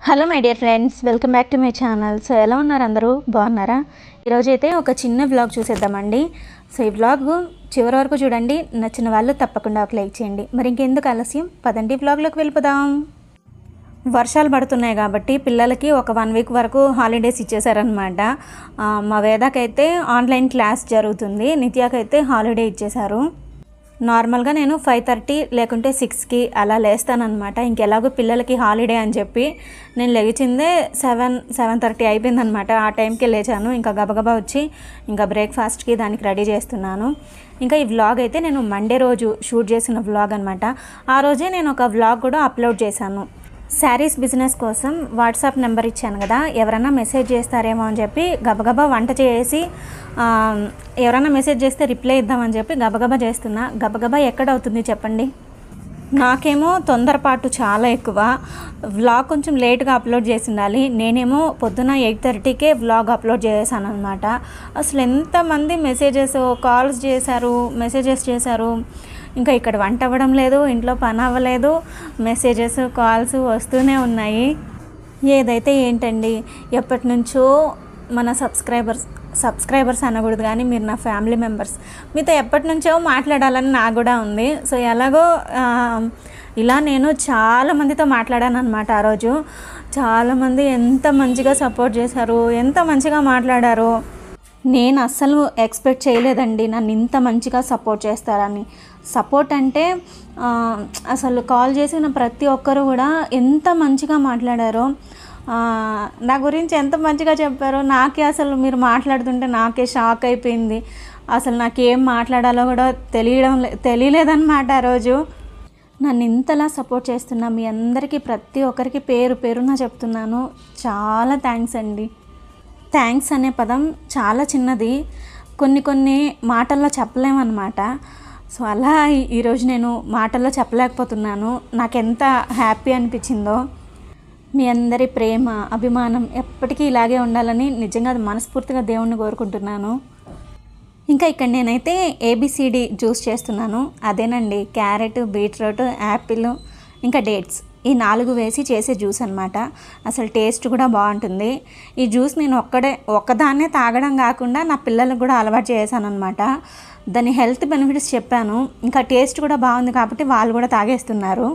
Hello my dear friends, welcome back to my channel. So ఎలా ఉన్నారు అందరూ? బాగున్నారా? ఈరోజైతే ఒక చిన్న వ్లాగ్ చూసేద్దామండి. సో ఈ వ్లాగ్ చివరి వరకు చూడండి. నచ్చిన వాళ్ళు తప్పకుండా ఒక లైక్ చేయండి. మరి ఇంకెందుకు ఆలస్యం, పదండి వ్లాగ్లోకి వెళ్ళిపోదాం. వర్షాలు పడుతున్నాయి కాబట్టి పిల్లలకి ఒక 1 వీక్ వరకు హాలిడేస్ ఇచ్చేసారనమాట. మా వేదాకైతే ఆన్లైన్ క్లాస్ జరుగుతుంది, నిత్యాకైతే హాలిడే ఇచ్చేశారు. నార్మల్గా నేను 5:30 లేకుంటే 6కి అలా లేస్తానమాట. ఇంకెలాగో పిల్లలకి హాలిడే అని చెప్పి నేను లేచిందే 7:30 అయిపోయిందనమాట. ఆ టైంకి లేచాను. ఇంకా గబగబా వచ్చి ఇంకా బ్రేక్ఫాస్ట్కి దానికి రెడీ చేస్తున్నాను. ఇంకా ఈ వ్లాగ్ అయితే నేను మండే రోజు షూట్ చేసిన వ్లాగ్ అనమాట. ఆ రోజే నేను ఒక వ్లాగ్ కూడా అప్లోడ్ చేశాను. శారీస్ బిజినెస్ కోసం వాట్సాప్ నెంబర్ ఇచ్చాను కదా, ఎవరైనా మెసేజ్ చేస్తారేమో అని చెప్పి గబగబా వంట చేసి ఎవరైనా మెసేజ్ చేస్తే రిప్లై ఇద్దామని చెప్పి గబగబా చేస్తున్నా. గబగబా ఎక్కడవుతుంది చెప్పండి? నాకేమో తొందరపాటు చాలా ఎక్కువ. వ్లాగ్ కొంచెం లేట్గా అప్లోడ్ చేసి ఉండాలి. నేనేమో పొద్దున 8:30కే వ్లాగ్ అప్లోడ్ చేశాను అనమాట. అసలు ఎంతమంది కాల్స్ చేశారు, మెసేజెస్ చేశారు. ఇంకా ఇక్కడ వంట అవ్వడం లేదు, ఇంట్లో పని అవ్వలేదు, మెసేజెస్ కాల్స్ వస్తూనే ఉన్నాయి. ఏదైతే ఏంటండి, ఎప్పటి నుంచో మన సబ్స్క్రైబర్స్ అనకూడదు కానీ మీరు నా ఫ్యామిలీ మెంబర్స్, మీతో ఎప్పటి నుంచో మాట్లాడాలని నాకు కూడా ఉంది. సో ఎలాగో ఇలా నేను చాలామందితో మాట్లాడాను అనమాట. ఆ రోజు చాలామంది ఎంత మంచిగా సపోర్ట్ చేశారు, ఎంత మంచిగా మాట్లాడారు. నేను అస్సలు ఎక్స్పెక్ట్ చేయలేదండి నన్ను ఇంత మంచిగా సపోర్ట్ చేస్తారని. సపోర్ట్ అంటే అసలు కాల్ చేసిన ప్రతి ఒక్కరు కూడా ఎంత మంచిగా మాట్లాడారో, నా గురించి ఎంత మంచిగా చెప్పారో నాకే అసలు మీరు మాట్లాడుతుంటే నాకే షాక్ అయిపోయింది. అసలు నాకేం మాట్లాడాలో కూడా తెలియలేదన్నమాట. ఆ రోజు నన్ను ఇంతలా సపోర్ట్ చేస్తున్నా మీ అందరికీ ప్రతి ఒక్కరికి పేరు పేరున చెప్తున్నాను, చాలా థ్యాంక్స్ అండి. థ్యాంక్స్ అనే పదం చాలా చిన్నది, కొన్ని మాటల్లో చెప్పలేమన్నమాట. సో అలా ఈరోజు నేను మాటల్లో చెప్పలేకపోతున్నాను. నాకెంత హ్యాపీ అనిపించిందో. మీ అందరి ప్రేమ, అభిమానం ఎప్పటికీ ఇలాగే ఉండాలని నిజంగా మనస్ఫూర్తిగా దేవుణ్ణి కోరుకుంటున్నాను. ఇంకా ఇక్కడ నేనైతే ABCD జ్యూస్ చేస్తున్నాను. అదేనండి, క్యారెట్, బీట్రూట్, యాపిల్ ఇంకా డేట్స్, ఈ 4 వేసి చేసే జ్యూస్ అనమాట. అసలు టేస్ట్ కూడా బాగుంటుంది. ఈ జ్యూస్ నేను ఒక్కదాన్నే తాగడం కాకుండా నా పిల్లలకు కూడా అలవాటు చేశాను అనమాట. దాని హెల్త్ బెనిఫిట్స్ చెప్పాను, ఇంకా టేస్ట్ కూడా బాగుంది కాబట్టి వాళ్ళు కూడా తాగేస్తున్నారు.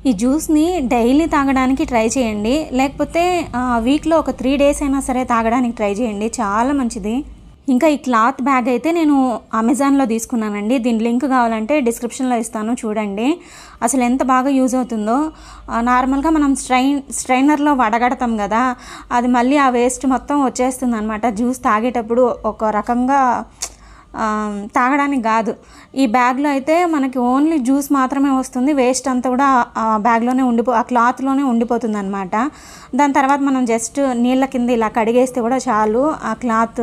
ఈ జ్యూస్ని డైలీ తాగడానికి ట్రై చేయండి, లేకపోతే వీక్లో ఒక 3 డేస్ అయినా సరే తాగడానికి ట్రై చేయండి, చాలా మంచిది. ఇంకా ఈ క్లాత్ బ్యాగ్ అయితే నేను అమెజాన్లో తీసుకున్నానండి. దీని లింక్ కావాలంటే డిస్క్రిప్షన్లో ఇస్తాను, చూడండి. అసలు ఎంత బాగా యూజ్ అవుతుందో. నార్మల్గా మనం స్ట్రైనర్లో వడగడతాం కదా, అది మళ్ళీ ఆ వేస్ట్ మొత్తం వచ్చేస్తుంది అనమాట. జ్యూస్ తాగేటప్పుడు ఒక రకంగా తాగడానికి కాదు. ఈ బ్యాగ్లో అయితే మనకి ఓన్లీ జ్యూస్ మాత్రమే వస్తుంది, వేస్ట్ అంతా కూడా ఆ బ్యాగ్లోనే ఆ క్లాత్లోనే ఉండిపోతుంది అనమాట. దాని తర్వాత మనం జస్ట్ నీళ్ళ కింద ఇలా కడిగేస్తే కూడా చాలు. ఆ క్లాత్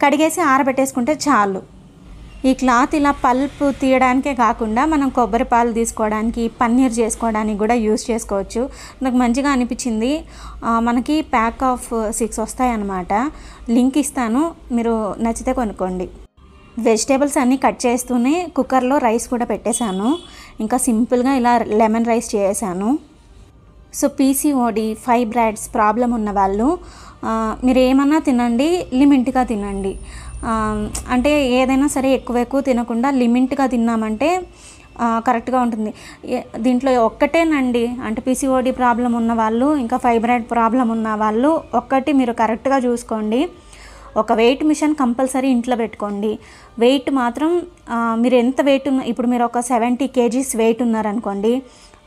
కడిగేసి ఆరబెట్టేసుకుంటే చాలు. ఈ క్లాత్ ఇలా పల్ప్ తీయడానికే కాకుండా మనం కొబ్బరి పాలు తీసుకోవడానికి, పన్నీర్ చేసుకోవడానికి కూడా యూజ్ చేసుకోవచ్చు. నాకు మంచిగా అనిపించింది. మనకి ప్యాక్ ఆఫ్ 6 వస్తాయి అన్నమాట. లింక్ ఇస్తాను, మీరు నచ్చితే కొనుక్కోండి. వెజిటేబుల్స్ అన్నీ కట్ చేస్తూనే కుక్కర్లో రైస్ కూడా పెట్టేశాను. ఇంకా సింపుల్గా ఇలా లెమన్ రైస్ చేసాను. సో PCOD, ఫైబ్రాయిడ్స్ ప్రాబ్లం ఉన్న వాళ్ళు మీరు ఏమన్నా తినండి, లిమిట్గా తినండి. అంటే ఏదైనా సరే ఎక్కువ తినకుండా లిమిట్గా తిన్నామంటే కరెక్ట్గా ఉంటుంది. దీంట్లో ఒక్కటేనండి, అంటే PCOD ప్రాబ్లం ఉన్న వాళ్ళు, ఇంకా ఫైబ్రాయిడ్ ప్రాబ్లం ఉన్న వాళ్ళు ఒక్కటి మీరు కరెక్ట్గా చూసుకోండి. ఒక వెయిట్ మిషన్ కంపల్సరీ ఇంట్లో పెట్టుకోండి. వెయిట్ మాత్రం మీరు ఎంత వెయిట్ ఇప్పుడు మీరు ఒక 70 kgs వెయిట్ ఉన్నారనుకోండి,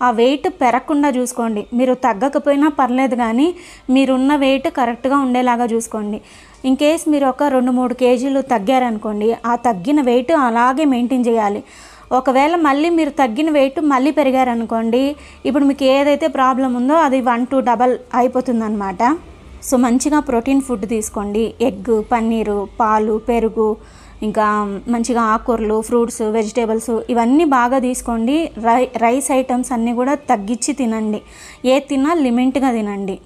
ఆ వెయిట్ పెరగకుండా చూసుకోండి. మీరు తగ్గకపోయినా పర్లేదు కానీ మీరున్న వెయిట్ కరెక్ట్గా ఉండేలాగా చూసుకోండి. ఇన్ కేస్ మీరు ఒక 2-3 kgలు తగ్గారనుకోండి, ఆ తగ్గిన వెయిట్ అలాగే మెయింటైన్ చేయాలి. ఒకవేళ మళ్ళీ మీరు తగ్గిన వెయిట్ మళ్ళీ పెరిగారనుకోండి, ఇప్పుడు మీకు ఏదైతే ప్రాబ్లం ఉందో అది 1-2 డబల్ అయిపోతుంది అనమాట. సో మంచిగా ప్రోటీన్ ఫుడ్ తీసుకోండి. ఎగ్, పన్నీరు, పాలు, పెరుగు, ఇంకా మంచిగా ఆకుకూరలు, ఫ్రూట్స్, వెజిటేబుల్స్ ఇవన్నీ బాగా తీసుకోండి. రైస్ ఐటమ్స్ అన్నీ కూడా తగ్గించి తినండి. ఏది తిన్నా లిమిట్గా తినండి.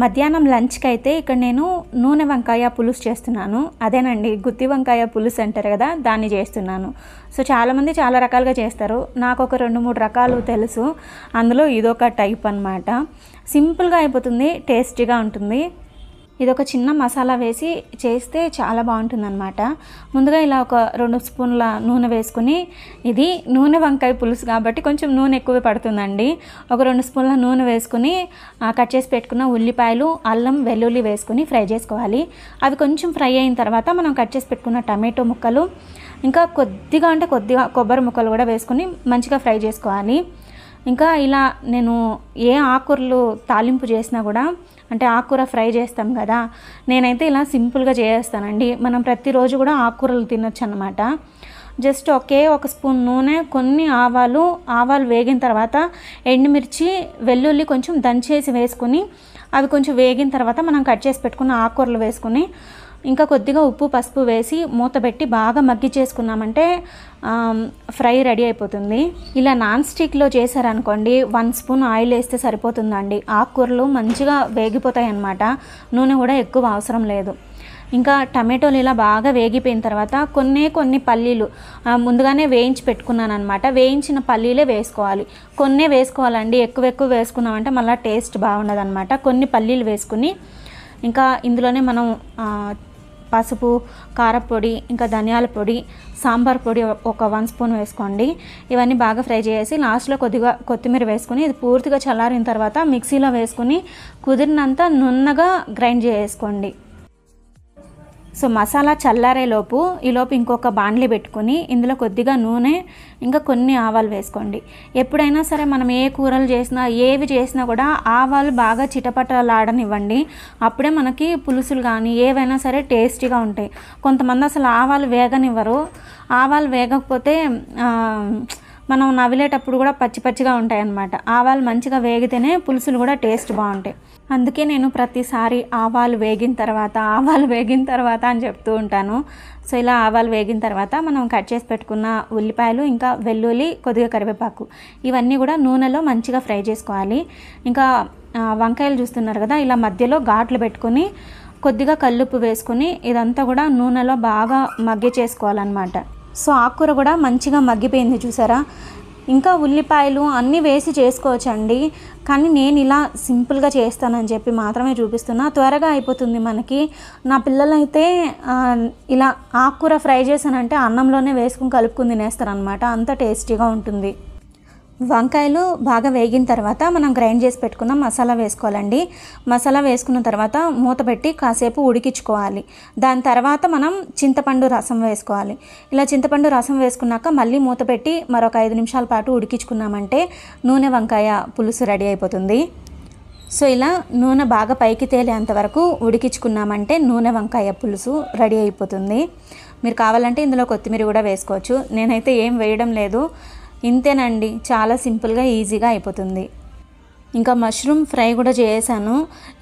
మధ్యాహ్నం లంచ్కి అయితే ఇక్కడ నేను నూనె వంకాయ పులుసు చేస్తున్నాను. అదేనండి, గుత్తి వంకాయ పులుసు అంటారు కదా, దాన్ని చేస్తున్నాను. సో చాలామంది చాలా రకాలుగా చేస్తారు. నాకు ఒక 2-3 రకాలు తెలుసు. అందులో ఇదొక టైప్ అన్నమాట. సింపుల్గా అయిపోతుంది, టేస్టీగా ఉంటుంది. ఇదొక చిన్న మసాలా వేసి చేస్తే చాలా బాగుంటుందన్నమాట. ముందుగా ఇలా ఒక 2 స్పూన్ల నూనె వేసుకుని, ఇది నూనె వంకాయ పులుసు కాబట్టి కొంచెం నూనె ఎక్కువ పడుతుందండి. ఒక 2 స్పూన్ల నూనె వేసుకుని కట్ చేసి పెట్టుకున్న ఉల్లిపాయలు, అల్లం, వెల్లుల్లి వేసుకుని ఫ్రై చేసుకోవాలి. అవి కొంచెం ఫ్రై అయిన తర్వాత మనం కట్ చేసి పెట్టుకున్న టమాటో ముక్కలు, ఇంకా కొద్దిగా కొబ్బరి ముక్కలు కూడా వేసుకుని మంచిగా ఫ్రై చేసుకోవాలి. ఇంకా ఇలా నేను ఏ ఆకుకూరలు తాలింపు చేసినా కూడా, అంటే ఆకుకూర ఫ్రై చేస్తాం కదా, నేనైతే ఇలా సింపుల్గా చేస్తానండి. మనం ప్రతిరోజు కూడా ఆకుకూరలు తినొచ్చు అన్నమాట. జస్ట్ ఒక స్పూన్ నూనె, కొన్ని ఆవాలు వేగిన తర్వాత ఎండుమిర్చి, వెల్లుల్లి కొంచెం దంచేసి వేసుకుని, అవి కొంచెం వేగిన తర్వాత మనం కట్ చేసి పెట్టుకున్న ఆకుకూరలు వేసుకుని, ఇంకా కొద్దిగా ఉప్పు, పసుపు వేసి మూత పెట్టి బాగా మగ్గి చేసుకున్నామంటే ఫ్రై రెడీ అయిపోతుంది. ఇలా నాన్ స్టిక్లో చేశారనుకోండి, 1 స్పూన్ ఆయిల్ వేస్తే సరిపోతుందండి. ఆకుకూరలు మంచిగా వేగిపోతాయి అన్నమాట. నూనె కూడా ఎక్కువ అవసరం లేదు. ఇంకా టమాటోలు ఇలా బాగా వేగిపోయిన తర్వాత కొన్ని పల్లీలు ముందుగానే వేయించి పెట్టుకున్నాను అనమాట. వేయించిన పల్లీలే వేసుకోవాలి. కొన్నే వేసుకోవాలండి. ఎక్కువ వేసుకున్నామంటే మళ్ళీ టేస్ట్ బాగుండదు అనమాట. కొన్ని పల్లీలు వేసుకుని, ఇంకా ఇందులోనే మనం పసుపు, కారపొడి, ఇంకా ధనియాల పొడి, సాంబార్ పొడి ఒక 1 స్పూన్ వేసుకోండి. ఇవన్నీ బాగా ఫ్రై చేసి లాస్ట్లో కొద్దిగా కొత్తిమీర వేసుకుని, ఇది పూర్తిగా చల్లారిన తర్వాత మిక్సీలో వేసుకుని కుదిరినంత నున్నగా గ్రైండ్ చేసుకోండి. సో మసాలా చల్లారేలోపు ఈలోపు ఇంకొక బాండ్లీ పెట్టుకుని ఇందులో కొద్దిగా నూనె, ఇంకా కొన్ని ఆవాలు వేసుకోండి. ఎప్పుడైనా సరే మనం ఏ కూరలు చేసినా, ఏవి చేసినా కూడా ఆవాలు బాగా చిటపటలాడనివ్వండి. అప్పుడే మనకి పులుసులు కానీ ఏవైనా సరే టేస్టీగా ఉంటాయి. కొంతమంది అసలు ఆవాలు వేగనివ్వరు. ఆవాలు వేగకపోతే మనం నవిలేటప్పుడు కూడా పచ్చిగా ఉంటాయి అన్నమాట. ఆవాలు మంచిగా వేగితేనే పులుసులు కూడా టేస్ట్ బాగుంటాయి. అందుకే నేను ప్రతిసారి ఆవాలు వేగిన తర్వాత అని చెప్తూ ఉంటాను. సో ఇలా ఆవాలు వేగిన తర్వాత మనం కట్ చేసి పెట్టుకున్న ఉల్లిపాయలు, ఇంకా వెల్లుల్లి, కొద్దిగా కరివేపాకు, ఇవన్నీ కూడా నూనెలో మంచిగా ఫ్రై చేసుకోవాలి. ఇంకా వంకాయలు చూస్తున్నారు కదా, ఇలా మధ్యలో ఘాట్లు పెట్టుకుని కొద్దిగా కల్లుప్పు వేసుకుని ఇదంతా కూడా నూనెలో బాగా మగ్గి చేసుకోవాలన్నమాట. సో ఆకుకూర కూడా మంచిగా మగ్గిపోయింది చూసారా. ఇంకా ఉల్లిపాయలు అన్నీ వేసి చేసుకోవచ్చండి, కానీ నేను ఇలా సింపుల్గా చేస్తానని చెప్పి మాత్రమే చూపిస్తున్నా. త్వరగా అయిపోతుంది మనకి. నా పిల్లలైతే ఇలా ఆకుకూర ఫ్రై చేశానంటే అన్నంలోనే వేసుకుని కలుపుకుని తినేస్తారనమాట. అంత టేస్టీగా ఉంటుంది. వంకాయలు బాగా వేగిన తర్వాత మనం గ్రైండ్ చేసి పెట్టుకున్న మసాలా వేసుకోవాలండి. మసాలా వేసుకున్న తర్వాత మూత పెట్టి కాసేపు ఉడికించుకోవాలి. దాని తర్వాత మనం చింతపండు రసం వేసుకోవాలి. ఇలా చింతపండు రసం వేసుకున్నాక మళ్ళీ మూత పెట్టి మరొక 5 నిమిషాల పాటు ఉడికించుకున్నామంటే నూనె వంకాయ పులుసు రెడీ అయిపోతుంది. సో ఇలా నూనె బాగా పైకి తేలేంత వరకు ఉడికించుకున్నామంటే నూనె వంకాయ పులుసు రెడీ అయిపోతుంది. మీరు కావాలంటే ఇందులో కొత్తిమీర కూడా వేసుకోవచ్చు. నేనైతే ఏం వేయడం లేదు. ఇంతేనండి, చాలా సింపుల్గా ఈజీగా అయిపోతుంది. ఇంకా మష్రూమ్ ఫ్రై కూడా చేసాను.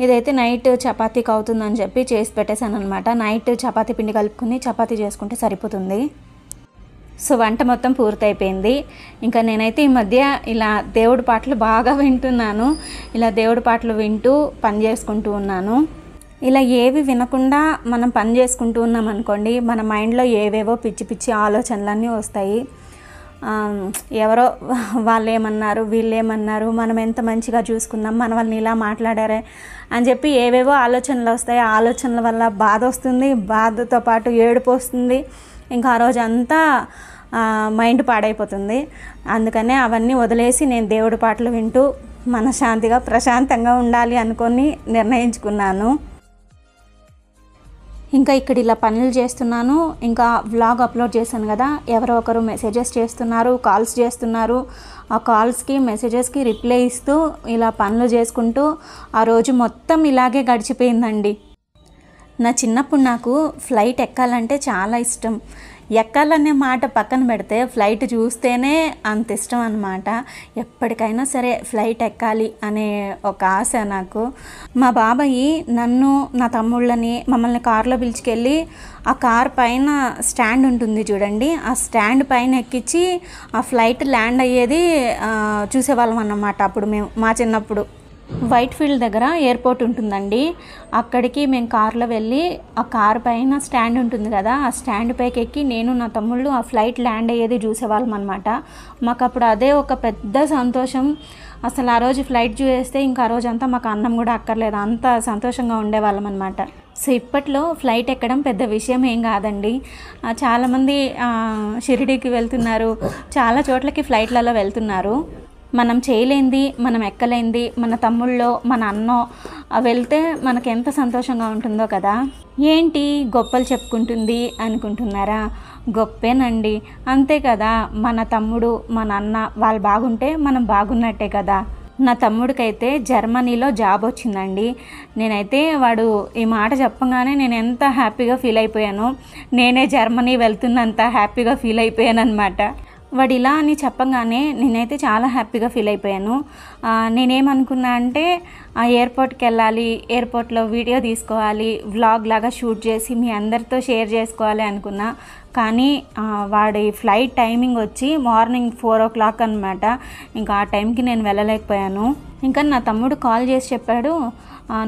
ఇదైతే నైట్ చపాతీకి అవుతుందని చెప్పి చేసి పెట్టేశాను అనమాట. నైట్ చపాతీ పిండి కలుపుకుని చపాతీ చేసుకుంటే సరిపోతుంది. సో వంట మొత్తం పూర్తయిపోయింది. ఇంకా నేనైతే ఈ మధ్య ఇలా దేవుడి పాటలు బాగా వింటున్నాను. ఇలా దేవుడి పాటలు వింటూ పని చేసుకుంటూ ఉన్నాను. ఇలా ఏవి వినకుండా మనం పని చేసుకుంటూ ఉన్నాం అనుకోండి, మన మైండ్లో ఏవేవో పిచ్చి ఆలోచనలన్నీ వస్తాయి. ఎవరో వాళ్ళు ఏమన్నారు, వీళ్ళు ఏమన్నారు, మనం ఎంత మంచిగా చూసుకున్నాం, మన వాళ్ళని ఇలా మాట్లాడారే అని చెప్పి ఏవేవో ఆలోచనలు వస్తాయి. ఆ ఆలోచనల వల్ల బాధ వస్తుంది, బాధతో పాటు ఏడుపు వస్తుంది. ఇంకా ఆ రోజు అంతా మైండ్ పాడైపోతుంది. అందుకనే అవన్నీ వదిలేసి నేను దేవుడి పాటలు వింటూ మనశ్శాంతిగా ప్రశాంతంగా ఉండాలి అనుకొని నిర్ణయించుకున్నాను. ఇంకా ఇక్కడ ఇలా పనులు చేస్తున్నాను. ఇంకా వ్లాగ్ అప్లోడ్ చేశాను కదా, ఎవరో ఒకరు మెసేజెస్ చేస్తున్నారు, కాల్స్ చేస్తున్నారు. ఆ కాల్స్కి మెసేజెస్కి రిప్లై ఇస్తూ ఇలా పనులు చేసుకుంటూ ఆ రోజు మొత్తం ఇలాగే గడిచిపోయిందండి. నా చిన్నప్పుడు నాకు ఫ్లైట్ ఎక్కాలంటే చాలా ఇష్టం. ఎక్కాలనే మాట పక్కన పెడితే ఫ్లైట్ చూస్తేనే అంత ఇష్టం అన్నమాట. ఎప్పటికైనా సరే ఫ్లైట్ ఎక్కాలి అనే ఒక ఆశ నాకు. మా బాబాయి నన్ను, నా తమ్ముళ్ళని, మమ్మల్ని కారులో పిలుచుకెళ్ళి ఆ కార్ పైన స్టాండ్ ఉంటుంది చూడండి, ఆ స్టాండ్ పైన ఎక్కించి ఆ ఫ్లైట్ ల్యాండ్ అయ్యేది చూసేవాళ్ళం అన్నమాట. అప్పుడు మేము మా చిన్నప్పుడు వైట్ ఫీల్డ్ దగ్గర ఎయిర్పోర్ట్ ఉంటుందండి. అక్కడికి మేము కార్లో వెళ్ళి ఆ కార్ పైన స్టాండ్ ఉంటుంది కదా, ఆ స్టాండ్ పైకి ఎక్కి నేను నా తమ్ముళ్ళు ఆ ఫ్లైట్ ల్యాండ్ అయ్యేది చూసేవాళ్ళం అనమాట. మాకు అప్పుడు అదే ఒక పెద్ద సంతోషం. అసలు ఆ రోజు ఫ్లైట్ చూసేస్తే ఇంకా ఆ రోజంతా మాకు అన్నం కూడా అక్కర్లేదు, అంత సంతోషంగా ఉండేవాళ్ళం అనమాట. సో ఇప్పట్లో ఫ్లైట్ ఎక్కడం పెద్ద విషయం ఏం కాదండి. చాలామంది షిరిడీకి వెళ్తున్నారు, చాలా చోట్లకి ఫ్లైట్లలో వెళ్తున్నారు. మనం చేయలేంది, మనం ఎక్కలేంది మన తమ్ముళ్ళో మన అన్నో వెళ్తే మనకు ఎంత సంతోషంగా ఉంటుందో కదా. ఏంటి గొప్పలు చెప్పుకుంటుంది అనుకుంటున్నారా? గొప్పేనండి, అంతే కదా. మన తమ్ముడు మన అన్న వాళ్ళు బాగుంటే మనం బాగున్నట్టే కదా. నా తమ్ముడికైతే జర్మనీలో జాబ్ వచ్చిందండి. నేనైతే వాడు ఈ మాట చెప్పగానే నేను ఎంత హ్యాపీగా ఫీల్ అయిపోయాను. నేనే జర్మనీ వెళ్తున్నంత హ్యాపీగా ఫీల్ అయిపోయాను అనమాట. వాడు ఇలా అని చెప్పగానే నేనైతే చాలా హ్యాపీగా ఫీల్ అయిపోయాను. నేనేమనుకున్నా అంటే ఎయిర్పోర్ట్కి వెళ్ళాలి, ఎయిర్పోర్ట్లో వీడియో తీసుకోవాలి, వ్లాగ్ లాగా షూట్ చేసి మీ అందరితో షేర్ చేసుకోవాలి అనుకున్నా. కానీ వాడి ఫ్లైట్ టైమింగ్ వచ్చి మార్నింగ్ 4 o'clock అనమాట. ఇంకా ఆ టైంకి నేను వెళ్ళలేకపోయాను. ఇంకా నా తమ్ముడు కాల్ చేసి చెప్పాడు,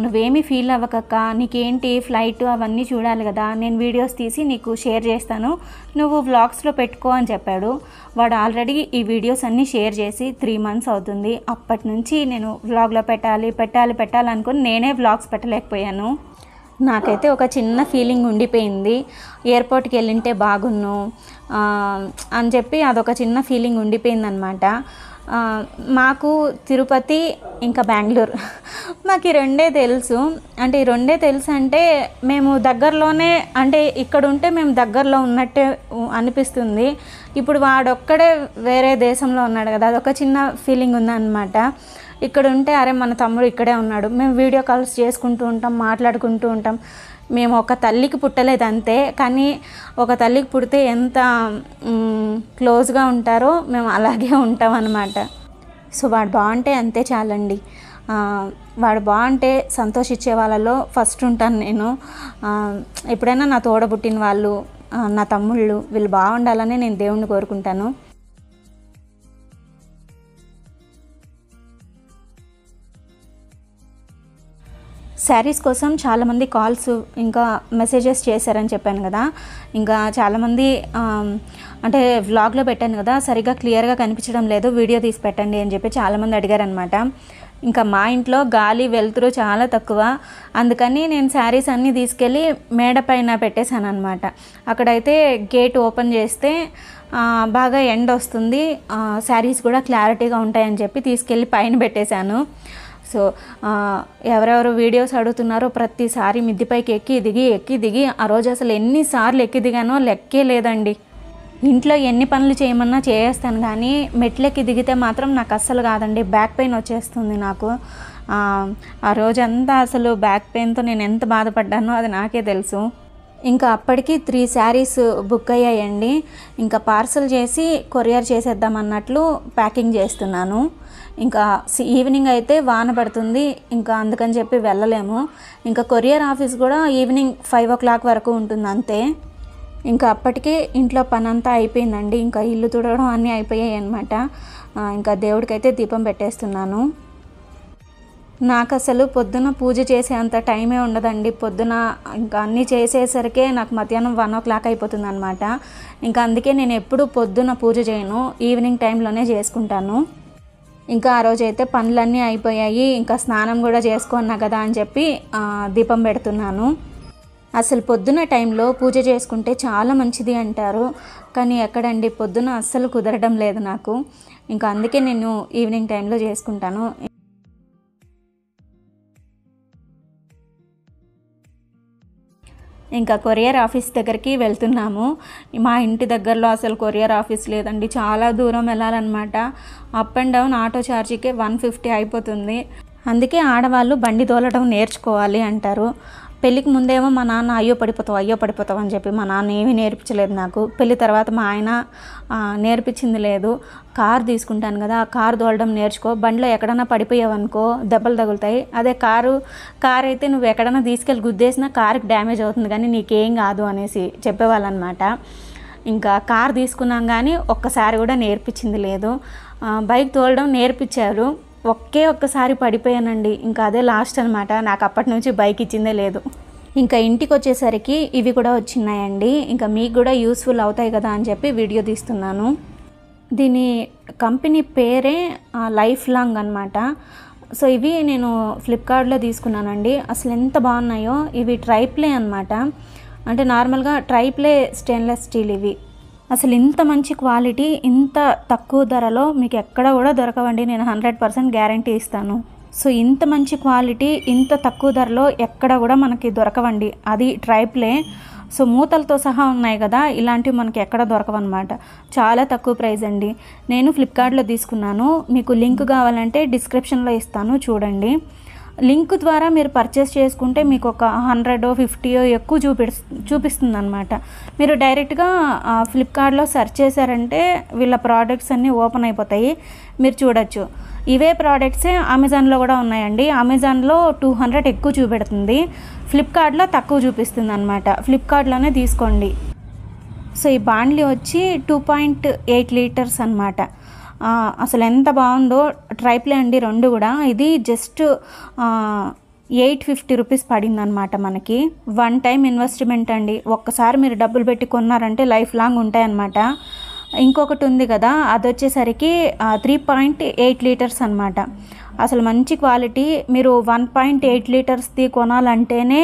నువ్వేమీ ఫీల్ అవ్వకక్క, నీకేంటి ఫ్లైట్ అవన్నీ చూడాలి కదా, నేను వీడియోస్ తీసి నీకు షేర్ చేస్తాను, నువ్వు వ్లాగ్స్లో పెట్టుకో అని చెప్పాడు. వాడు ఆల్రెడీ ఈ వీడియోస్ అన్నీ షేర్ చేసి 3 months అవుతుంది. అప్పటి నుంచి నేను వ్లాగ్లో పెట్టాలనుకుని నేనే వ్లాగ్స్ పెట్టలేకపోయాను. నాకైతే ఒక చిన్న ఫీలింగ్ ఉండిపోయింది, ఎయిర్పోర్ట్కి వెళ్ళింటే బాగున్ను అని చెప్పి అదొక చిన్న ఫీలింగ్ ఉండిపోయిందనమాట. మాకు తిరుపతి ఇంకా బెంగళూరు మాకు ఈ రెండే తెలుసు. అంటే ఈ రెండే తెలుసు అంటే మేము దగ్గరలోనే, అంటే ఇక్కడ ఉంటే మేము దగ్గరలో ఉన్నట్టే అనిపిస్తుంది. ఇప్పుడు వాడొక్కడే వేరే దేశంలో ఉన్నాడు కదా, అదొక చిన్న ఫీలింగ్ ఉందన్నమాట. ఇక్కడ ఉంటే అరే మన తమ్ముడు ఇక్కడే ఉన్నాడు, మేము వీడియో కాల్స్ చేసుకుంటూ ఉంటాం, మాట్లాడుకుంటూ ఉంటాం. మేము ఒక తల్లికి పుట్టలేదు అంతే, కానీ ఒక తల్లికి పుడితే ఎంత క్లోజ్గా ఉంటారో మేము అలాగే ఉంటాం అన్నమాట. సో వాడు బాగుంటే అంతే చాలండి. వాడు బాగుంటే సంతోషించే వాళ్ళలో ఫస్ట్ ఉంటాను నేను. ఎప్పుడైనా నా తోడబుట్టిన వాళ్ళు, నా తమ్ముళ్ళు వీళ్ళు బాగుండాలని నేను దేవుణ్ణి కోరుకుంటాను. శారీస్ కోసం చాలామంది కాల్స్ ఇంకా మెసేజెస్ చేశారని చెప్పాను కదా. ఇంకా చాలామంది అంటే వ్లాగ్లో పెట్టాను కదా, సరిగ్గా క్లియర్గా కనిపించడం లేదు, వీడియో తీసి పెట్టండి అని చెప్పి చాలామంది అడిగారనమాట. ఇంకా మా ఇంట్లో గాలి వెలుతురు చాలా తక్కువ, అందుకని నేను శారీస్ అన్నీ తీసుకెళ్ళి మేడ పైన పెట్టేశాను అనమాట. అక్కడైతే గేట్ ఓపెన్ చేస్తే బాగా ఎండ వస్తుంది, శారీస్ కూడా క్లారిటీగా ఉంటాయని చెప్పి తీసుకెళ్ళి పైన పెట్టేశాను. సో ఎవరెవరు వీడియోస్ అడుగుతున్నారో ప్రతిసారి మిద్దిపైకి ఎక్కి దిగి ఆ రోజు అసలు ఎన్నిసార్లు ఎక్కి దిగానో లెక్కే లేదండి. ఇంట్లో ఎన్ని పనులు చేయమన్నా చేస్తాను, కానీ మెట్లెక్కి దిగితే మాత్రం నాకు అస్సలు కాదండి, బ్యాక్ పెయిన్ వచ్చేస్తుంది నాకు. ఆ రోజంతా అసలు బ్యాక్ పెయిన్తో నేను ఎంత బాధపడ్డానో అది నాకే తెలుసు. ఇంకా అప్పటికి 3 శారీస్ బుక్ అయ్యాయండి. ఇంకా పార్సల్ చేసి కొరియర్ చేసేద్దాం అన్నట్లు ప్యాకింగ్ చేస్తున్నాను. ఇంకా ఈవినింగ్ అయితే వాన పడుతుంది, ఇంకా అందుకని చెప్పి వెళ్ళలేము. ఇంకా కొరియర్ ఆఫీస్ కూడా ఈవినింగ్ 5 o'clock వరకు ఉంటుంది అంతే. ఇంకా అప్పటికే ఇంట్లో పని అంతా అయిపోయిందండి, ఇంకా ఇల్లు తుడవడం అన్నీ అయిపోయాయి అన్నమాట. ఇంకా దేవుడికైతే దీపం పెట్టేస్తున్నాను. నాకు అసలు పొద్దున పూజ చేసే అంత టైమే ఉండదండి. పొద్దున ఇంకా అన్నీ చేసేసరికే నాకు మధ్యాహ్నం 1 o'clock అయిపోతుంది అనమాట. ఇంకా అందుకే నేను ఎప్పుడు పొద్దున పూజ చేయను, ఈవినింగ్ టైంలోనే చేసుకుంటాను. ఇంకా ఆ రోజైతే పనులన్నీ అయిపోయాయి, ఇంకా స్నానం కూడా చేసుకున్నా కదా అని చెప్పి దీపం పెడుతున్నాను. అసలు పొద్దున టైంలో పూజ చేసుకుంటే చాలా మంచిది అంటారు, కానీ ఎక్కడండి పొద్దున అస్సలు కుదరడం లేదు నాకు. ఇంకా అందుకే నేను ఈవినింగ్ టైంలో చేసుకుంటాను. ఇంకా కొరియర్ ఆఫీస్ దగ్గరికి వెళ్తున్నాము. మా ఇంటి దగ్గరలో అసలు కొరియర్ ఆఫీస్ లేదండి, చాలా దూరం వెళ్ళాలన్నమాట. అప్ అండ్ డౌన్ ఆటో ఛార్జీకే 150 అయిపోతుంది. అందుకే ఆడవాళ్ళు బండి తోలడం నేర్చుకోవాలి అంటారు. పెళ్ళికి ముందేమో మా నాన్న అయ్యో పడిపోతావు అని చెప్పి మా నాన్న ఏమీ నేర్పించలేదు నాకు. పెళ్ళి తర్వాత మా ఆయన నేర్పించింది లేదు. కారు తీసుకుంటాను కదా, కారు తోలడం నేర్చుకో, బండిలో ఎక్కడన్నా పడిపోయావనుకో దెబ్బలు తగులుతాయి. అదే కారు అయితే నువ్వు ఎక్కడన్నా తీసుకెళ్ళి గుద్దేసినా కారుకి డ్యామేజ్ అవుతుంది, కానీ నీకేం కాదు అనేసి చెప్పేవాళ్ళనమాట. ఇంకా కారు తీసుకున్నాం కానీ ఒక్కసారి కూడా నేర్పించింది లేదు. బైక్ తోలడం నేర్పించారు, ఒక్కసారి పడిపోయానండి. ఇంకా అదే లాస్ట్ అనమాట. నాకు అప్పటి నుంచి బైక్ ఇచ్చిందే లేదు. ఇంకా ఇంటికి వచ్చేసరికి ఇవి కూడా వచ్చినాయండి. ఇంకా మీకు కూడా యూస్ఫుల్ అవుతాయి కదా అని చెప్పి వీడియో తీస్తున్నాను. దీని కంపెనీ పేరే లైఫ్ లాంగ్ అనమాట. సో ఇవి నేను ఫ్లిప్కార్ట్లో తీసుకున్నానండి. అసలు ఎంత బాగున్నాయో. ఇవి ట్రైప్లే అనమాట. అంటే నార్మల్గా ట్రైప్లే స్టెయిన్లెస్ స్టీల్ ఇవి. అసలు ఇంత మంచి క్వాలిటీ ఇంత తక్కువ ధరలో మీకు ఎక్కడ కూడా దొరకవండి. నేను 100% గ్యారంటీ ఇస్తాను. సో ఇంత మంచి క్వాలిటీ ఇంత తక్కువ ధరలో ఎక్కడ కూడా మనకి దొరకవండి. అది ట్రైప్లే. సో మూతలతో సహా ఉన్నాయి కదా, ఇలాంటివి మనకి ఎక్కడ దొరకవన్నమాట. చాలా తక్కువ ప్రైస్ అండి. నేను ఫ్లిప్కార్ట్లో తీసుకున్నాను. మీకు లింక్ కావాలంటే డిస్క్రిప్షన్లో ఇస్తాను, చూడండి. లింక్ ద్వారా మీరు పర్చేస్ చేసుకుంటే మీకు ఒక 100-50 ఎక్కువ చూపిస్తుంది అనమాట. మీరు డైరెక్ట్గా ఫ్లిప్కార్ట్లో సెర్చ్ చేశారంటే వీళ్ళ ప్రోడక్ట్స్ అన్నీ ఓపెన్ అయిపోతాయి, మీరు చూడొచ్చు. ఇవే ప్రోడక్ట్సే అమెజాన్లో కూడా ఉన్నాయండి. అమెజాన్లో 200 ఎక్కువ చూపెడుతుంది, ఫ్లిప్కార్ట్లో తక్కువ చూపిస్తుంది అనమాట. ఫ్లిప్కార్ట్లోనే తీసుకోండి. సో ఈ బాండ్లీ వచ్చి 2.8 లీటర్స్ అనమాట. అసలు ఎంత బాగుందో. ట్రైప్లే అండి రెండు కూడా. ఇది జస్ట్ 850 రూపీస్ పడింది అనమాట మనకి. 1 టైం ఇన్వెస్ట్మెంట్ అండి. ఒక్కసారి మీరు డబ్బులు పెట్టి కొన్నారంటే లైఫ్ లాంగ్ ఉంటాయన్నమాట. ఇంకొకటి ఉంది కదా, అది వచ్చేసరికి 3.8 లీటర్స్ అనమాట. అసలు మంచి క్వాలిటీ. మీరు 1.8 లీటర్స్ది కొనాలంటేనే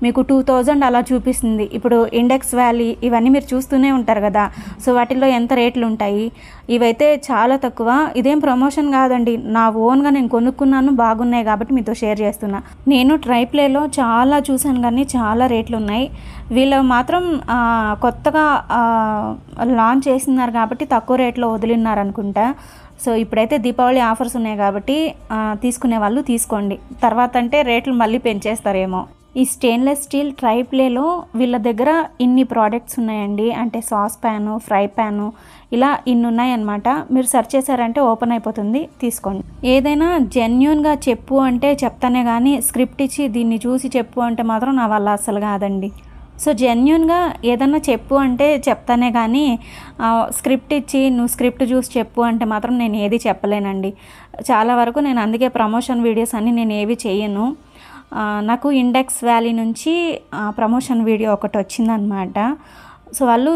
మీకు 2000 అలా చూపిస్తుంది. ఇప్పుడు ఇండెక్స్ వ్యాలీ ఇవన్నీ మీరు చూస్తూనే ఉంటారు కదా, సో వాటిల్లో ఎంత రేట్లు ఉంటాయి. ఇవైతే చాలా తక్కువ. ఇదేం ప్రమోషన్ కాదండి, నా ఓన్గా నేను కొనుక్కున్నాను, బాగున్నాయి కాబట్టి మీతో షేర్ చేస్తున్నా. నేను ట్రైప్లేలో చాలా చూశాను కానీ చాలా రేట్లు ఉన్నాయి. వీళ్ళు మాత్రం కొత్తగా లాంచ్ చేస్తున్నారు కాబట్టి తక్కువ రేట్లో వదిలిన్నారు అనుకుంటా. సో ఇప్పుడైతే దీపావళి ఆఫర్స్ ఉన్నాయి కాబట్టి తీసుకునే వాళ్ళు తీసుకోండి. తర్వాత అంటే రేట్లు మళ్ళీ పెంచేస్తారేమో. ఈ స్టెయిన్లెస్ స్టీల్ ట్రైప్లేలో వీళ్ళ దగ్గర ఇన్ని ప్రోడక్ట్స్ ఉన్నాయండి. అంటే సాస్ ప్యాను, ఫ్రై ప్యాను, ఇలా ఇన్ని ఉన్నాయన్నమాట. మీరు సెర్చ్ చేశారంటే ఓపెన్ అయిపోతుంది, తీసుకోండి. ఏదైనా జెన్యూన్గా చెప్పు అంటే చెప్తానే కానీ స్క్రిప్ట్ ఇచ్చి దీన్ని చూసి చెప్పు అంటే మాత్రం నా వల్ల అస్సలు కాదండి. సో జెన్యూన్గా ఏదన్నా చెప్పు అంటే చెప్తానే కానీ స్క్రిప్ట్ ఇచ్చి నువ్వు స్క్రిప్ట్ చూసి చెప్పు అంటే మాత్రం నేను ఏది చెప్పలేనండి. చాలా వరకు నేను అందుకే ప్రమోషన్ వీడియోస్ అన్నీ నేను ఏవి చేయను. నాకు ఇండెక్స్ వ్యాలీ నుంచి ప్రమోషన్ వీడియో ఒకటి వచ్చిందనమాట. సో వాళ్ళు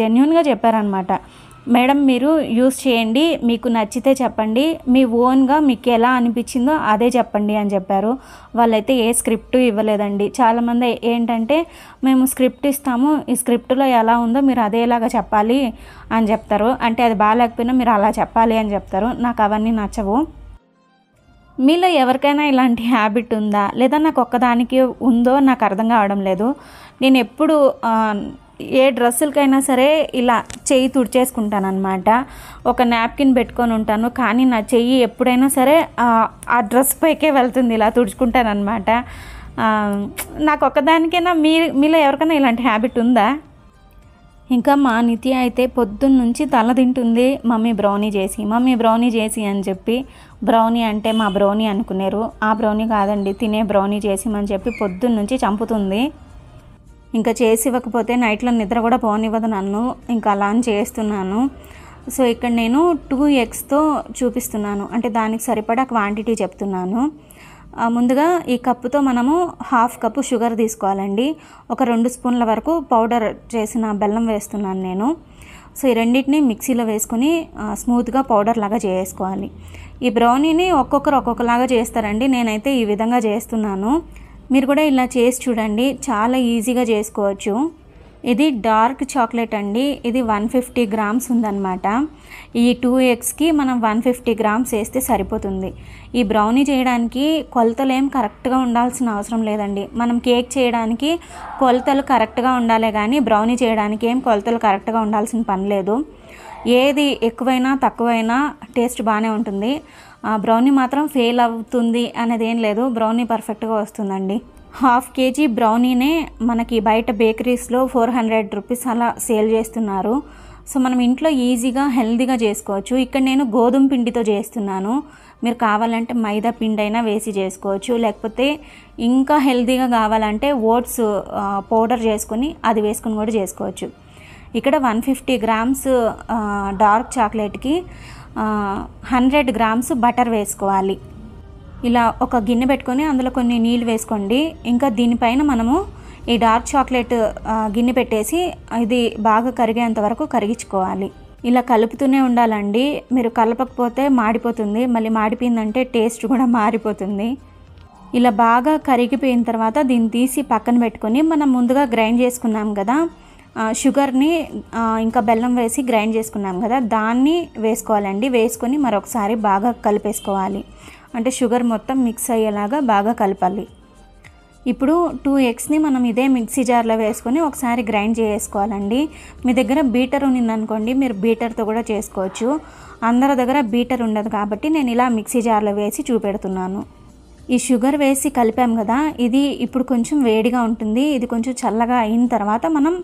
జెన్యూన్గా చెప్పారనమాట, మేడం మీరు యూస్ చేయండి, మీకు నచ్చితే చెప్పండి, మీ ఓన్గా మీకు ఎలా అనిపించిందో అదే చెప్పండి అని చెప్పారు. వాళ్ళైతే ఏ స్క్రిప్ట్ ఇవ్వలేదండి. చాలామంది ఏంటంటే మేము స్క్రిప్ట్ ఇస్తాము, ఈ స్క్రిప్ట్లో ఎలా ఉందో మీరు అదేలాగా చెప్పాలి అని చెప్తారు. అంటే అది బాగాలేకపోయినా మీరు అలా చెప్పాలి అని చెప్తారు. నాకు అవన్నీ నచ్చవు. మీలో ఎవరికైనా ఇలాంటి హ్యాబిట్ ఉందా లేదా నాకు ఒక్కదానికి ఉందో నాకు అర్థం కావడం లేదు. నేను ఎప్పుడు ఏ డ్రెస్సులకైనా సరే ఇలా చెయ్యి తుడిచేసుకుంటాను అనమాట. ఒక నాప్కిన్ పెట్టుకొని ఉంటాను, కానీ నా చెయ్యి ఎప్పుడైనా సరే ఆ డ్రెస్ పైకే వెళ్తుంది, ఇలా తుడుచుకుంటాను అనమాట. నాకు ఒక్కదానికైనా మీలో ఎవరికైనా ఇలాంటి హ్యాబిట్ ఉందా? ఇంకా మా నిత్య అయితే పొద్దున్న నుంచి తల తింటుంది, మమ్మీ బ్రౌనీ చేసి అని చెప్పి. బ్రౌనీ అంటే మా బ్రౌనీ అనుకున్నారు. ఆ బ్రౌనీ కాదండి, తినే బ్రౌనీ చేసిమని చెప్పి పొద్దున్న నుంచి చంపుతుంది. ఇంకా చేసి ఇవ్వకపోతే నైట్లో నిద్ర కూడా పోనివ్వదు నన్ను. ఇంకా అలా అని చేస్తున్నాను. సో ఇక్కడ నేను 2 eggsతో చూపిస్తున్నాను, అంటే దానికి సరిపడా క్వాంటిటీ చెప్తున్నాను. ముందుగా ఈ కప్పుతో మనము 1/2 కప్పు షుగర్ తీసుకోవాలండి. ఒక 2 స్పూన్ల వరకు పౌడర్ చేసిన బెల్లం వేస్తున్నాను నేను. సో ఈ రెండింటిని మిక్సీలో వేసుకొని స్మూత్గా పౌడర్ లాగా చేసుకోవాలి. ఈ బ్రౌనీని ఒక్కొక్కరు ఒక్కొక్కలాగా చేస్తారండి, నేనైతే ఈ విధంగా చేస్తున్నాను. మీరు కూడా ఇలా చేసి చూడండి, చాలా ఈజీగా చేసుకోవచ్చు. ఇది డార్క్ చాక్లెట్ అండి. ఇది 150 గ్రామ్స్ ఉందన్నమాట. ఈ 2 eggsకి మనం 150 గ్రామ్స్ వేస్తే సరిపోతుంది. ఈ బ్రౌనీ చేయడానికి కొలతలు ఏం కరెక్ట్గా ఉండాల్సిన అవసరం లేదండి. మనం కేక్ చేయడానికి కొలతలు కరెక్ట్గా ఉండాలే కానీ బ్రౌనీ చేయడానికి ఏం కొలతలు కరెక్ట్గా ఉండాల్సిన పని లేదు. ఏది ఎక్కువైనా తక్కువైనా టేస్ట్ బాగానే ఉంటుంది. బ్రౌనీ మాత్రం ఫెయిల్ అవుతుంది అనేది ఏం లేదు, బ్రౌనీ పర్ఫెక్ట్గా వస్తుందండి. 1/2 kg బ్రౌనీనే మనకి బయట బేకరీస్లో 400 రూపీస్ అలా సేల్ చేస్తున్నారు. సో మనం ఇంట్లో ఈజీగా హెల్తీగా చేసుకోవచ్చు. ఇక్కడ నేను గోధుమ పిండితో చేస్తున్నాను. మీరు కావాలంటే మైదా పిండి అయినా వేసి చేసుకోవచ్చు, లేకపోతే ఇంకా హెల్తీగా కావాలంటే ఓట్స్ పౌడర్ చేసుకొని అది వేసుకొని కూడా చేసుకోవచ్చు. ఇక్కడ 150 గ్రామ్స్ డార్క్ చాక్లెట్కి 100 గ్రామ్స్ బటర్ వేసుకోవాలి. ఇలా ఒక గిన్నె పెట్టుకొని అందులో కొన్ని నీళ్ళు వేసుకోండి. ఇంకా దీనిపైన మనము ఈ డార్క్ చాక్లెట్ గిన్నె పెట్టేసి ఇది బాగా కరిగేంత వరకు కరిగించుకోవాలి. ఇలా కలుపుతూనే ఉండాలండి. మీరు కలపకపోతే మాడిపోతుంది, మళ్ళీ మాడిపోయిందంటే టేస్ట్ కూడా మారిపోతుంది. ఇలా బాగా కరిగిపోయిన తర్వాత దీన్ని తీసి పక్కన పెట్టుకొని మనం ముందుగా గ్రైండ్ చేసుకున్నాం కదా షుగర్ని, ఇంకా బెల్లం వేసి గ్రైండ్ చేసుకున్నాం కదా దాన్ని వేసుకోవాలండి. వేసుకొని మరొకసారి బాగా కలిపేసుకోవాలి. అంటే షుగర్ మొత్తం మిక్స్ అయ్యేలాగా బాగా కలపాలి. ఇప్పుడు 2 ఎగ్స్ని మనం ఇదే మిక్సీ జార్లో వేసుకొని ఒకసారి గ్రైండ్ చేసుకోవాలండి. మీ దగ్గర బీటర్ ఉన్నిందనుకోండి, మీరు బీటర్తో కూడా చేసుకోవచ్చు. అందరి దగ్గర బీటర్ ఉండదు కాబట్టి నేను ఇలా మిక్సీ జార్లో వేసి చూపెడుతున్నాను. ఈ షుగర్ వేసి కలిపాం కదా, ఇది ఇప్పుడు కొంచెం వేడిగా ఉంటుంది. ఇది కొంచెం చల్లగా అయిన తర్వాత మనం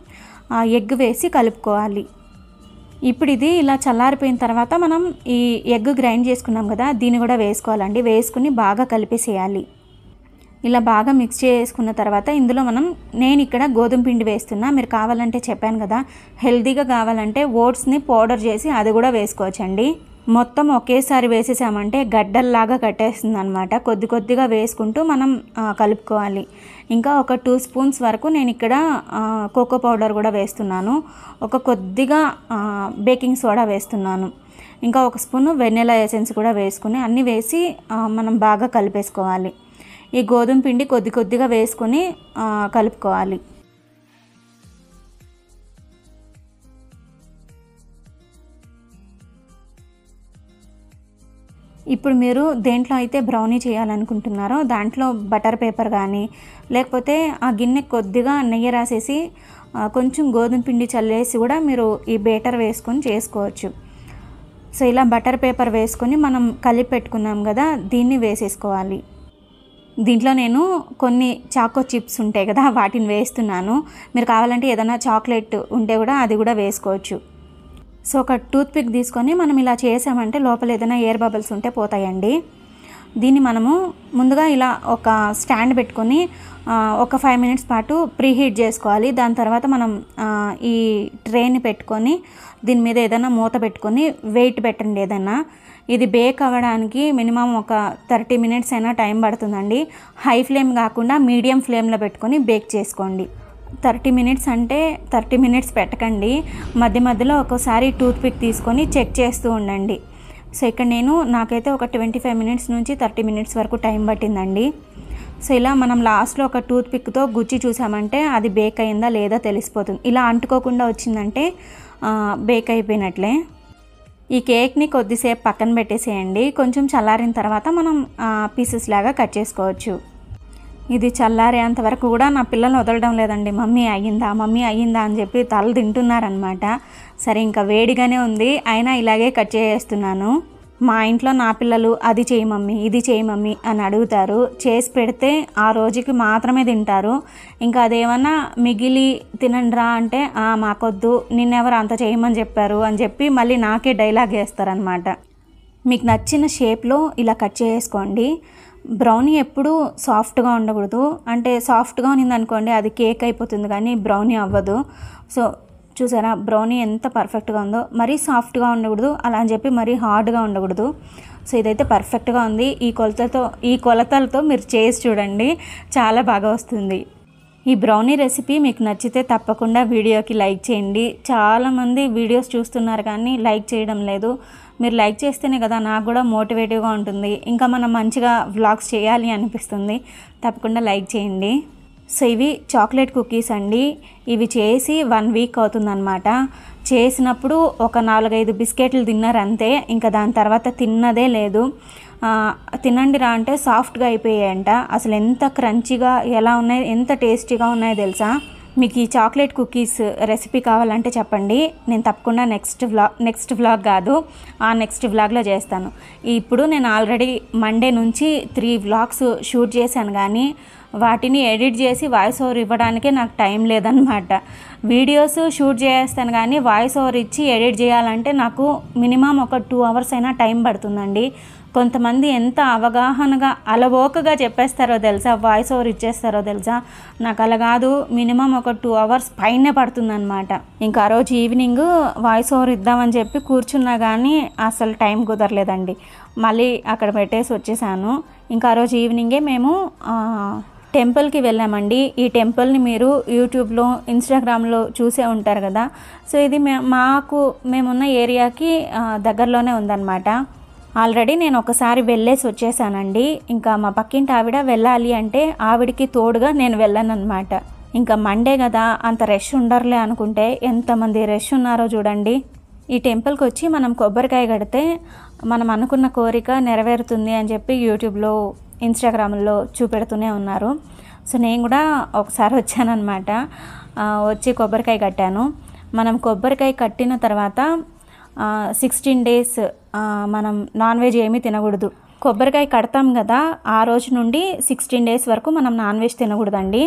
ఎగ్ వేసి కలుపుకోవాలి. ఇప్పుడు ఇది ఇలా చల్లారిపోయిన తర్వాత మనం ఈ ఎగ్ గ్రైండ్ చేసుకున్నాం కదా దీన్ని కూడా వేసుకోవాలండి. వేసుకుని బాగా కలిపేసేయాలి. ఇలా బాగా మిక్స్ చేసుకున్న తర్వాత ఇందులో నేను ఇక్కడ గోధుమ పిండి వేస్తున్నా. మీరు కావాలంటే చెప్పాను కదా, హెల్తీగా కావాలంటే ఓట్స్ని పౌడర్ చేసి అది కూడా వేసుకోవచ్చండి. మొత్తం ఒకేసారి వేసేసామంటే గడ్డల్లాగా కట్టేస్తుంది అనమాట. కొద్ది కొద్దిగా వేసుకుంటూ మనం కలుపుకోవాలి. ఇంకా ఒక 2 స్పూన్స్ వరకు నేను ఇక్కడ కోకో పౌడర్ కూడా వేస్తున్నాను. ఒక కొద్దిగా బేకింగ్ సోడా వేస్తున్నాను. ఇంకా 1 స్పూను వెనిలా ఎసెన్స్ కూడా వేసుకుని అన్నీ వేసి మనం బాగా కలిపేసుకోవాలి. ఈ గోధుమ పిండి కొద్ది కొద్దిగా వేసుకొని కలుపుకోవాలి. ఇప్పుడు మీరు దేంట్లో అయితే బ్రౌనీ చేయాలనుకుంటున్నారో దాంట్లో బటర్ పేపర్ కానీ లేకపోతే ఆ గిన్నె కొద్దిగా నెయ్యి రాసేసి కొంచెం గోధుమ పిండి చల్లేసి కూడా మీరు ఈ బేటర్ వేసుకొని చేసుకోవచ్చు. సో ఇలా బటర్ పేపర్ వేసుకొని మనం కలిపి పెట్టుకున్నాం కదా దీన్ని వేసేసుకోవాలి. దీంట్లో నేను కొన్ని చాకో చిప్స్ ఉంటాయి కదా వాటిని వేస్తున్నాను. మీరు కావాలంటే ఏదైనా చాక్లెట్ ఉంటే కూడా అది కూడా వేసుకోవచ్చు. సో ఒక టూత్ పిక్ తీసుకొని మనం ఇలా చేసామంటే లోపల ఏదైనా ఎయిర్ బబుల్స్ ఉంటే పోతాయండి. దీన్ని మనము ముందుగా ఇలా ఒక స్టాండ్ పెట్టుకొని ఒక 5 మినిట్స్ పాటు ప్రీహీట్ చేసుకోవాలి. దాని తర్వాత మనం ఈ ట్రేని పెట్టుకొని దీని మీద ఏదైనా మూత పెట్టుకొని వెయిట్ పెట్టండి ఏదైనా. ఇది బేక్ అవ్వడానికి మినిమం ఒక 30 మినిట్స్ అయినా టైం పడుతుందండి. హై ఫ్లేమ్ కాకుండా మీడియం ఫ్లేమ్లో పెట్టుకొని బేక్ చేసుకోండి. 30 మినిట్స్ అంటే 30 మినిట్స్ పెట్టకండి. మధ్య మధ్యలో ఒకసారి టూత్ పిక్ తీసుకొని చెక్ చేస్తూ ఉండండి. సో ఇక్కడ నాకైతే ఒక 25 మినిట్స్ నుంచి 30 మినిట్స్ వరకు టైం పట్టిందండి. సో ఇలా మనం లాస్ట్లో ఒక టూత్ పిక్తో గుచ్చి చూసామంటే అది బేక్ అయిందా లేదా తెలిసిపోతుంది. ఇలా అంటుకోకుండా వచ్చిందంటే బేక్ అయిపోయినట్లే. ఈ కేక్ని కొద్దిసేపు పక్కన పెట్టేసేయండి. కొంచెం చల్లారిన తర్వాత మనం పీసెస్ లాగా కట్ చేసుకోవచ్చు. ఇది చల్లారేంత వరకు కూడా నా పిల్లలు వదలడం లేదండి. మమ్మీ అయ్యిందా అని చెప్పి తల తింటున్నారనమాట. సరే ఇంకా వేడిగానే ఉంది అయినా ఇలాగే కట్ చేస్తున్నాను. మా ఇంట్లో నా పిల్లలు అది చేయి మమ్మీ ఇది చేయి మమ్మీ అని అడుగుతారు. చేసి పెడితే ఆ రోజుకి మాత్రమే తింటారు. ఇంకా అదేమన్నా మిగిలి తినండిరా అంటే మాకొద్దు, నిన్నెవరు అంత చేయమని చెప్పారు అని చెప్పి మళ్ళీ నాకే డైలాగ్ వేస్తారనమాట. మీకు నచ్చిన షేప్లో ఇలా కట్ చేసుకోండి. బ్రౌనీ ఎప్పుడు సాఫ్ట్గా ఉండకూడదు. అంటే సాఫ్ట్గా ఉన్నిందనుకోండి అది కేక్ అయిపోతుంది కానీ బ్రౌనీ అవ్వదు. సో చూసారా బ్రౌనీ ఎంత పర్ఫెక్ట్గా ఉందో. మరీ సాఫ్ట్గా ఉండకూడదు అలా అని చెప్పి మరీ హార్డ్గా ఉండకూడదు. సో ఇదైతే పర్ఫెక్ట్గా ఉంది. ఈ కొలతలతో మీరు చేసి చూడండి, చాలా బాగా వస్తుంది. ఈ బ్రౌనీ రెసిపీ మీకు నచ్చితే తప్పకుండా వీడియోకి లైక్ చేయండి. చాలామంది వీడియోస్ చూస్తున్నారు కానీ లైక్ చేయడం లేదు. మీరు లైక్ చేస్తేనే కదా నాకు కూడా మోటివేటివ్గా ఉంటుంది, ఇంకా మనం మంచిగా వ్లాగ్స్ చేయాలి అనిపిస్తుంది. తప్పకుండా లైక్ చేయండి. సో ఇవి చాక్లెట్ కుకీస్ అండి. ఇవి చేసి 1 వీక్ అవుతుందన్నమాట. చేసినప్పుడు ఒక 4-5 బిస్కెట్లు తిన్నారు అంతే. ఇంకా దాని తర్వాత తిన్నదే లేదు. తినండి రా అంటే సాఫ్ట్గా అయిపోయాయంట. అసలు ఎంత క్రంచీగా ఎలా ఉన్నాయి, ఎంత టేస్టీగా ఉన్నాయో తెలుసా. మీకు ఈ చాక్లెట్ కుకీస్ రెసిపీ కావాలంటే చెప్పండి, నేను తప్పకుండా నెక్స్ట్ వ్లాగ్ కాదు నెక్స్ట్ వ్లాగ్లో చేస్తాను. ఇప్పుడు నేను ఆల్రెడీ మండే నుంచి 3 వ్లాగ్స్ షూట్ చేశాను కానీ వాటిని ఎడిట్ చేసి వాయిస్ ఓవర్ ఇవ్వడానికే నాకు టైం లేదనమాట. వీడియోస్ షూట్ చేస్తాను కానీ వాయిస్ ఓవర్ ఇచ్చి ఎడిట్ చేయాలంటే నాకు మినిమం ఒక 2 hours అయినా టైం పడుతుందండి. కొంతమంది ఎంత అవగాహనగా అలవోకగా చెప్పేస్తారో తెలుసా, వాయిస్ ఓవర్ ఇచ్చేస్తారో తెలుసా. నాకు అలా కాదు, మినిమం ఒక 2 hours పైనే పడుతుందన్నమాట. ఇంకా ఆ రోజు ఈవినింగ్ వాయిస్ ఓవర్ ఇద్దామని చెప్పి కూర్చున్నా కానీ అసలు టైం కుదరలేదండి. మళ్ళీ అక్కడ పెట్టేసి వచ్చేసాను. ఇంకా ఆ రోజు ఈవినింగే మేము టెంపుల్కి వెళ్ళామండి. ఈ టెంపుల్ని మీరు యూట్యూబ్లో, ఇన్స్టాగ్రామ్లో చూసే ఉంటారు కదా. సో ఇది మేమున్న ఏరియాకి దగ్గరలోనే ఉందన్నమాట. ఆల్రెడీ నేను ఒకసారి వెళ్ళేసి వచ్చేసానండి. ఇంకా మా పక్కింటి ఆవిడ వెళ్ళాలి అంటే ఆవిడికి తోడుగా నేను వెళ్ళాను అనమాట. ఇంకా మండే కదా, అంత రష్ ఉండరులే అనుకుంటే ఎంతమంది రష్ ఉన్నారో చూడండి. ఈ టెంపుల్కి వచ్చి మనం కొబ్బరికాయ కడితే మనం అనుకున్న కోరిక నెరవేరుతుంది అని చెప్పి యూట్యూబ్లో, ఇన్స్టాగ్రామ్లో చూపెడుతూనే ఉన్నారు. సో నేను కూడా ఒకసారి వచ్చానమాట. వచ్చి కొబ్బరికాయ కట్టాను. మనం కొబ్బరికాయ కట్టిన తర్వాత 16 days మనం నాన్ వెజ్ ఏమీ తినకూడదు. కొబ్బరికాయ కడతాం కదా, ఆ రోజు నుండి 16 days వరకు మనం నాన్ వెజ్ తినకూడదండి.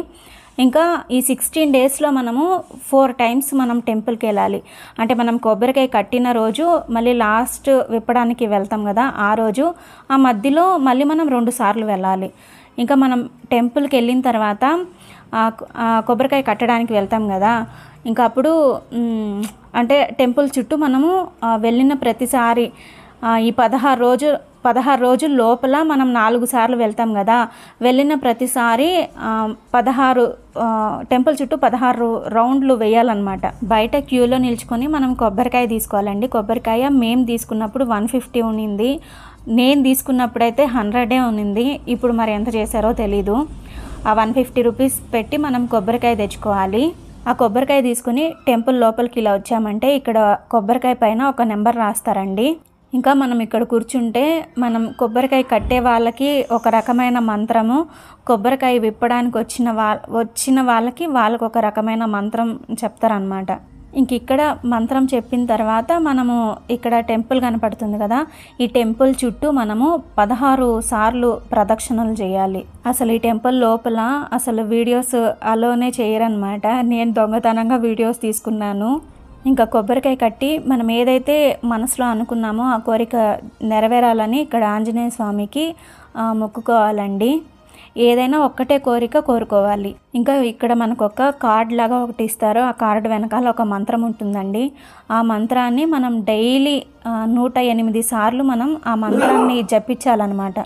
ఇంకా ఈ 16 daysలో మనము 4 times మనం టెంపుల్కి వెళ్ళాలి. అంటే మనం కొబ్బరికాయ కట్టిన రోజు, మళ్ళీ లాస్ట్ విప్పడానికి వెళ్తాం కదా ఆ రోజు, ఆ మధ్యలో మళ్ళీ మనం 2 సార్లు వెళ్ళాలి. ఇంకా మనం టెంపుల్కి వెళ్ళిన తర్వాత కొబ్బరికాయ కట్టడానికి వెళ్తాం కదా, ఇంకా అప్పుడు అంటే టెంపుల్ చుట్టూ మనము వెళ్ళిన ప్రతిసారి ఈ 16 రోజుల లోపల మనం 4 సార్లు వెళ్తాం కదా, వెళ్ళిన ప్రతిసారి 16 టెంపుల్ చుట్టూ 16 రౌండ్లు వేయాలన్నమాట. బయట క్యూలో నిల్చుకొని మనం కొబ్బరికాయ తీసుకోవాలండి. కొబ్బరికాయ మేము తీసుకున్నప్పుడు 150 ఉన్నింది, నేను తీసుకున్నప్పుడైతే 100 ఉన్నింది. ఇప్పుడు మరి ఎంత చేశారో తెలీదు. ఆ 150 రూపీస్ పెట్టి మనం కొబ్బరికాయ తెచ్చుకోవాలి. ఆ కొబ్బరికాయ తీసుకుని టెంపుల్ లోపలికి ఇలా వచ్చామంటే ఇక్కడ కొబ్బరికాయ పైన ఒక నెంబర్ రాస్తారండి. ఇంకా మనం ఇక్కడ కూర్చుంటే మనం కొబ్బరికాయ కట్టే వాళ్ళకి ఒక రకమైన మంత్రము, కొబ్బరికాయ విప్పడానికి వచ్చిన వాళ్ళకి ఒక రకమైన మంత్రం చెప్తారనమాట. ఇంక ఇక్కడ మంత్రం చెప్పిన తర్వాత మనము ఇక్కడ టెంపుల్ కనపడుతుంది కదా, ఈ టెంపుల్ చుట్టూ మనము 16 సార్లు ప్రదక్షిణలు చేయాలి. అసలు ఈ టెంపుల్ లోపల అసలు వీడియోస్ అలోనే చేయరనమాట. నేను దొంగతనంగా వీడియోస్ తీసుకున్నాను. ఇంకా కొబ్బరికాయ కట్టి మనం ఏదైతే మనసులో అనుకున్నామో ఆ కోరిక నెరవేరాలని ఇక్కడ ఆంజనేయ స్వామికి మొక్కుకోవాలండి. ఏదైనా ఒక్కటే కోరిక కోరుకోవాలి. ఇంకా ఇక్కడ మనకు ఒక కార్డ్ లాగా ఒకటి ఇస్తారు. ఆ కార్డు వెనకాల ఒక మంత్రం ఉంటుందండి. ఆ మంత్రాన్ని మనం డైలీ 108 సార్లు మనం ఆ మంత్రాన్ని జపించాలన్నమాట.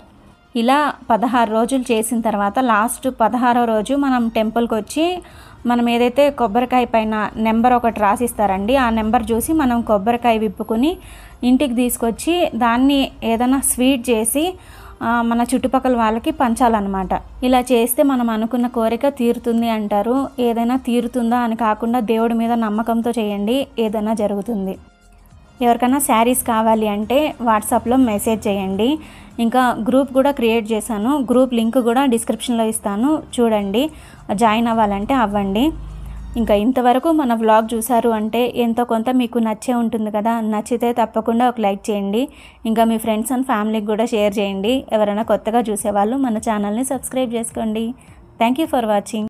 ఇలా 16 రోజులు చేసిన తర్వాత లాస్ట్ 16వ రోజు మనం టెంపుల్కి వచ్చి మనం ఏదైతే కొబ్బరికాయ పైన నెంబర్ ఒకటి రాసిస్తారండి, ఆ నెంబర్ చూసి మనం కొబ్బరికాయ విప్పుకొని ఇంటికి తీసుకొచ్చి దాన్ని ఏదైనా స్వీట్ చేసి మన చుట్టుపక్కల వాళ్ళకి పంచాలన్నమాట. ఇలా చేస్తే మనం అనుకున్న కోరిక తీరుతుంది అంటారు. ఏదైనా తీరుతుందా అని కాకుండా దేవుడి మీద నమ్మకంతో చేయండి, ఏదైనా జరుగుతుంది. ఎవరికైనా శారీస్ కావాలి అంటే వాట్సాప్లో మెసేజ్ చేయండి. ఇంకా గ్రూప్ కూడా క్రియేట్ చేశాను. గ్రూప్ లింక్ కూడా డిస్క్రిప్షన్లో ఇస్తాను, చూడండి. జాయిన్ అవ్వాలంటే అవ్వండి. ఇంకా ఇంతవరకు మన వ్లాగ్ చూసారు అంటే ఎంతో కొంత మీకు నచ్చే ఉంటుంది కదా. నచ్చితే తప్పకుండా ఒక లైక్ చేయండి. ఇంకా మీ ఫ్రెండ్స్ అండ్ ఫ్యామిలీకి కూడా షేర్ చేయండి. ఎవరైనా కొత్తగా చూసేవాళ్ళు మన ఛానల్ని సబ్స్క్రైబ్ చేసుకోండి. Thank you for watching.